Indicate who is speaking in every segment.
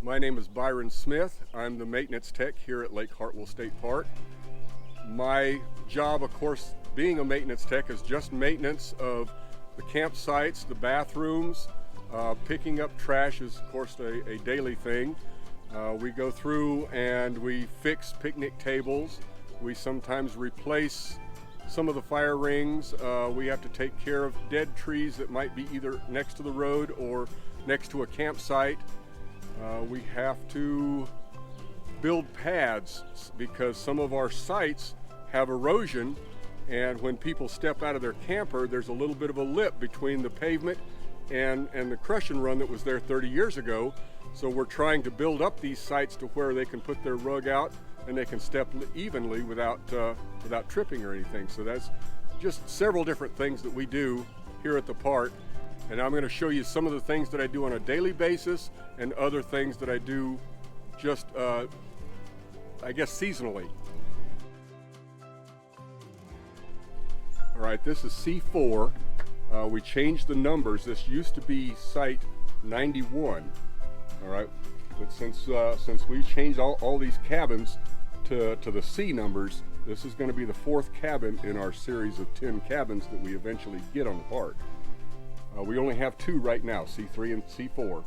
Speaker 1: My name is Byron Smith. I'm the maintenance tech here at Lake Hartwell State Park. My job, of course, being a maintenance tech, is just maintenance of the campsites, the bathrooms. Picking up trash is, of course, a daily thing. We go through and we fix picnic tables. We sometimes replace some of the fire rings. We have to take care of dead trees that might be either next to the road or next to a campsite. We have to build pads because some of our sites have erosion, and when people step out of their camper, there's a little bit of a lip between the pavement and the crush and run that was there 30 years ago. So we're trying to build up these sites to where they can put their rug out and they can step evenly without tripping or anything. So that's just several different things that we do here at the park. And I'm going to show you some of the things that I do on a daily basis and other things that I do just, I guess, seasonally. All right, this is C4. We changed the numbers. This used to be site 91. All right, but since we changed all these cabins to the C numbers, this is going to be the 4th cabin in our series of 10 cabins that we eventually get on the park. We only have 2 right now, C3 and C4.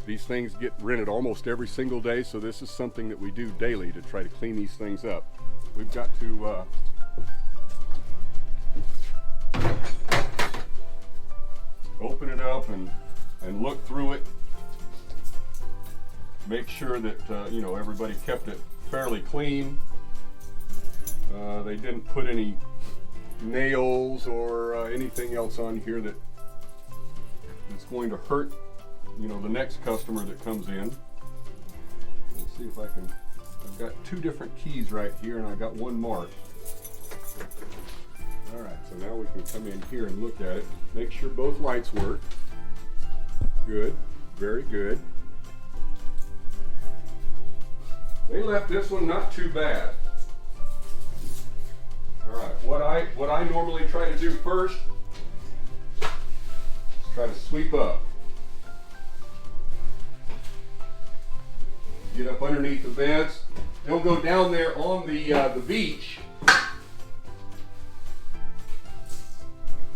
Speaker 1: These things get rented almost every single day, so this is something that we do daily to try to clean these things up. We've got to open it up and look through it, make sure that everybody kept it fairly clean. They didn't put any nails or anything else on here that's going to hurt the next customer that comes in. Let's see if I can. I've got 2 different keys right here and I've got one marked. All right, so now we can come in here and look at it. Make sure both lights work. Good, very good. They left this one not too bad. All right, what I normally try to do first is try to sweep up. Get up underneath the beds. They'll go down there on the beach,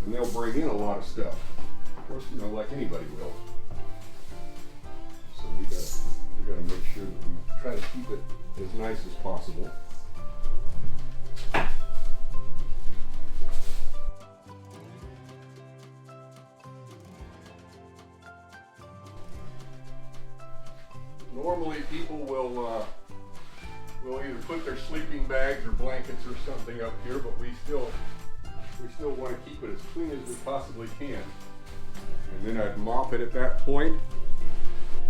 Speaker 1: and they'll bring in a lot of stuff. Of course, like anybody will. So we gotta make sure that we try to keep it as nice as possible. Normally people will either put their sleeping bags or blankets or something up here, but we still want to keep it as clean as we possibly can. And then I'd mop it at that point,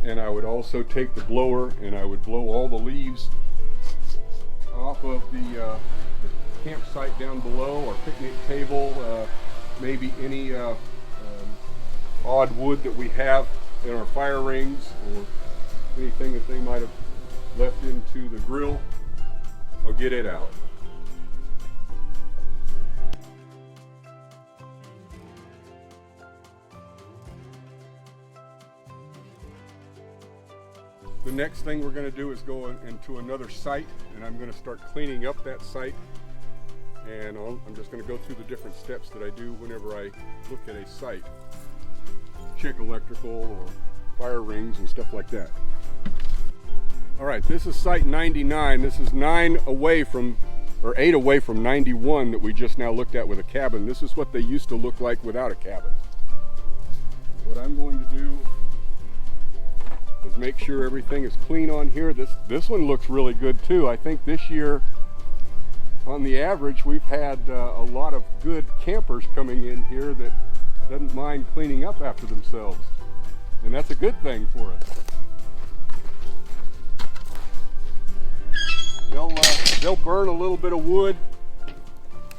Speaker 1: and I would also take the blower and I would blow all the leaves off of the campsite down below, or picnic table, maybe any odd wood that we have in our fire rings, or anything that they might have left into the grill. I'll get it out. The next thing we're going to do is go into another site, and I'm going to start cleaning up that site. And I'm just going to go through the different steps that I do whenever I look at a site. Check electrical or fire rings and stuff like that. All right, this is site 99. This is 8 away from 91 that we just now looked at with a cabin. This is what they used to look like without a cabin. What I'm going to do is make sure everything is clean on here. This one looks really good too. I think this year, on the average, we've had a lot of good campers coming in here that doesn't mind cleaning up after themselves, and that's a good thing for us. They'll burn a little bit of wood.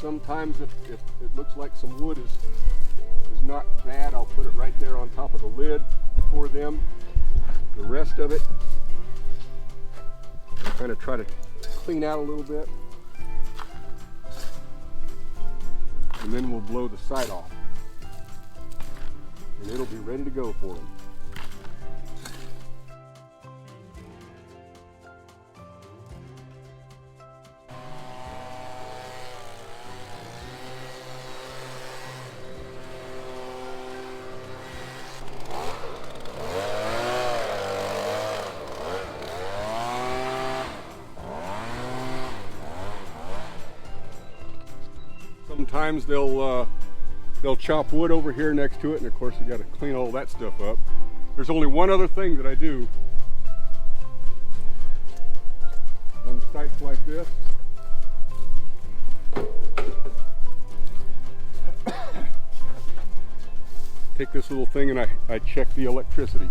Speaker 1: Sometimes if it looks like some wood is not bad, I'll put it right there on top of the lid for them. The rest of it, I'll kind of try to clean out a little bit. And then we'll blow the site off. And it'll be ready to go for them. times they'll chop wood over here next to it, and of course we got to clean all that stuff up. There's only one other thing that I do on sites like this. Take this little thing and I check the electricity.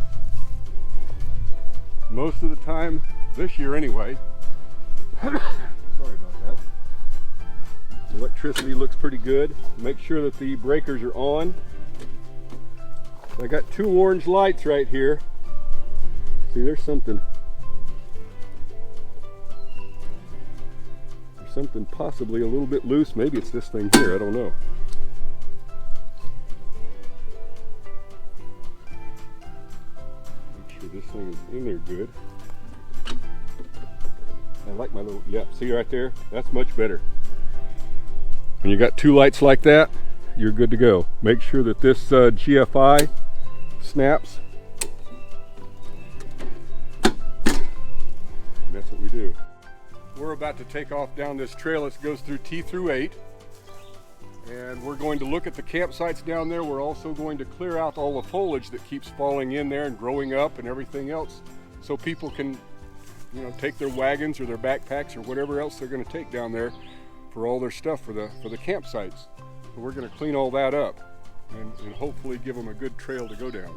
Speaker 1: Most of the time, this year anyway, sorry about that, electricity looks pretty good. Make sure that the breakers are on. I got two orange lights right here. See, there's something possibly a little bit loose. Maybe it's this thing here, I don't know. Make sure this thing is in there good. I like my little, yeah, see right there? That's much better. When you got two lights like that, you're good to go. Make sure that this GFI snaps. And that's what we do. We're about to take off down this trail that goes through T through 8. And we're going to look at the campsites down there. We're also going to clear out all the foliage that keeps falling in there and growing up and everything else, so people can, you know, take their wagons or their backpacks or whatever else they're going to take down there for all their stuff for the campsites. So we're going to clean all that up and hopefully give them a good trail to go down.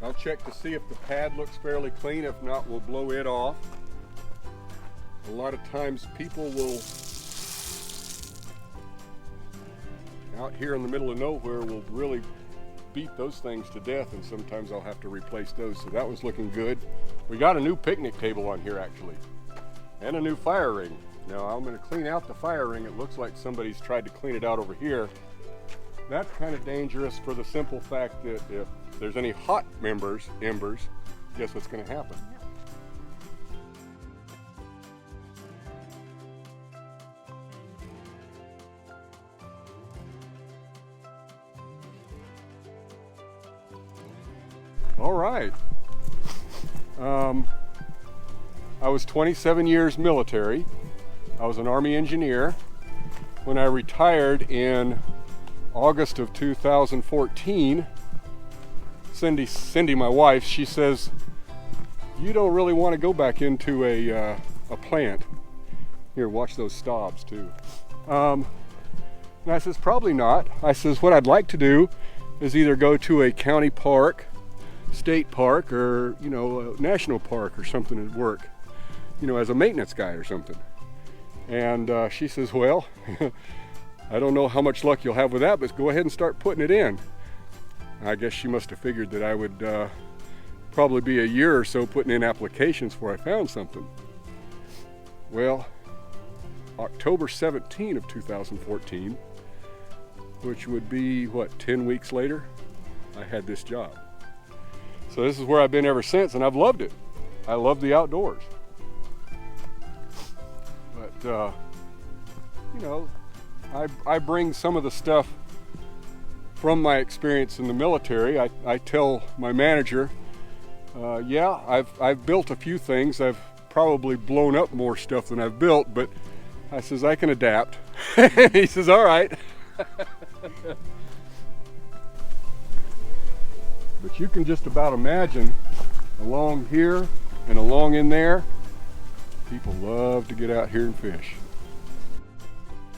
Speaker 1: I'll check to see if the pad looks fairly clean. If not, we'll blow it off. A lot of times people will, out here in the middle of nowhere, will really beat those things to death, and sometimes I'll have to replace those. So that one's looking good. We got a new picnic table on here actually, and a new fire ring. Now I'm going to clean out the fire ring. It looks like somebody's tried to clean it out over here. That's kind of dangerous for the simple fact that if there's any hot embers, guess what's going to happen? All right. I was 27 years military. I was an Army engineer. When I retired in August of 2014, Cindy, my wife, she says, "You don't really want to go back into a plant." Here, watch those stobs too. And I says, "Probably not." I says, "What I'd like to do is either go to a county park, state park, or, you know, a national park or something at work, you know, as a maintenance guy or something." And she says, "Well, I don't know how much luck you'll have with that, but go ahead and start putting it in." I guess she must have figured that I would probably be a year or so putting in applications before I found something. Well, October 17 of 2014, which would be, what, 10 weeks later, I had this job. So this is where I've been ever since, and I've loved it. I love the outdoors. But, you know, I bring some of the stuff from my experience in the military. I tell my manager, yeah, I've built a few things. I've probably blown up more stuff than I've built, but I says, I can adapt. He says, all right. But you can just about imagine along here and along in there, people love to get out here and fish.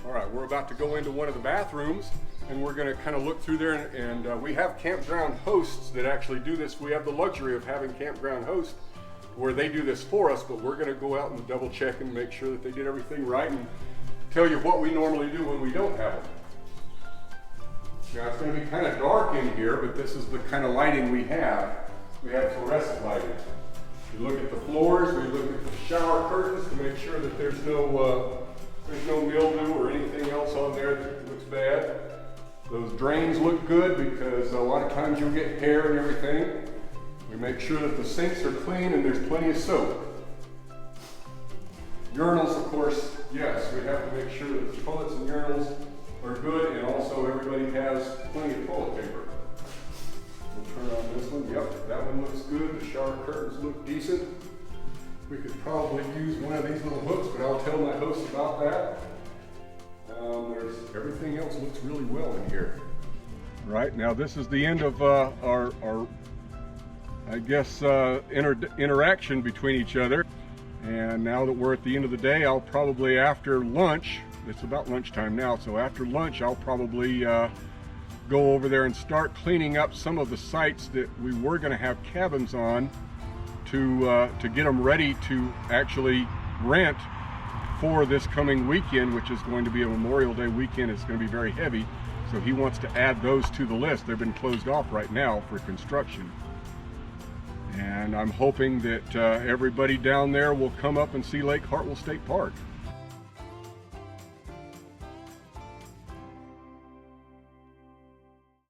Speaker 1: All right, we're about to go into one of the bathrooms, and we're going to kind of look through there, and we have campground hosts that actually do this. We have the luxury of having campground hosts where they do this for us, but we're going to go out and double check and make sure that they did everything right and tell you what we normally do when we don't have them. Now it's going to be kind of dark in here, but this is the kind of lighting we have. We have fluorescent lighting. We look at the floors, we look at the shower curtains to make sure that there's no mildew or anything else on there that looks bad. Those drains look good because a lot of times you'll get hair and everything. We make sure that the sinks are clean and there's plenty of soap. Urinals, of course, yes, we have to make sure that the toilets and urinals are good, and also everybody has plenty of toilet paper. We'll turn on this one. Yep, that one looks good. The shower curtains look decent. We could probably use one of these little hooks, but I'll tell my host about that. Everything else looks really well in here. Right, now this is the end of our I guess, interaction between each other. And now that we're at the end of the day, I'll probably, after lunch, it's about lunchtime now, so after lunch I'll probably go over there and start cleaning up some of the sites that we were going to have cabins on to get them ready to actually rent for this coming weekend, which is going to be a Memorial Day weekend. It's going to be very heavy, so he wants to add those to the list. They've been closed off right now for construction. And I'm hoping that everybody down there will come up and see Lake Hartwell State Park.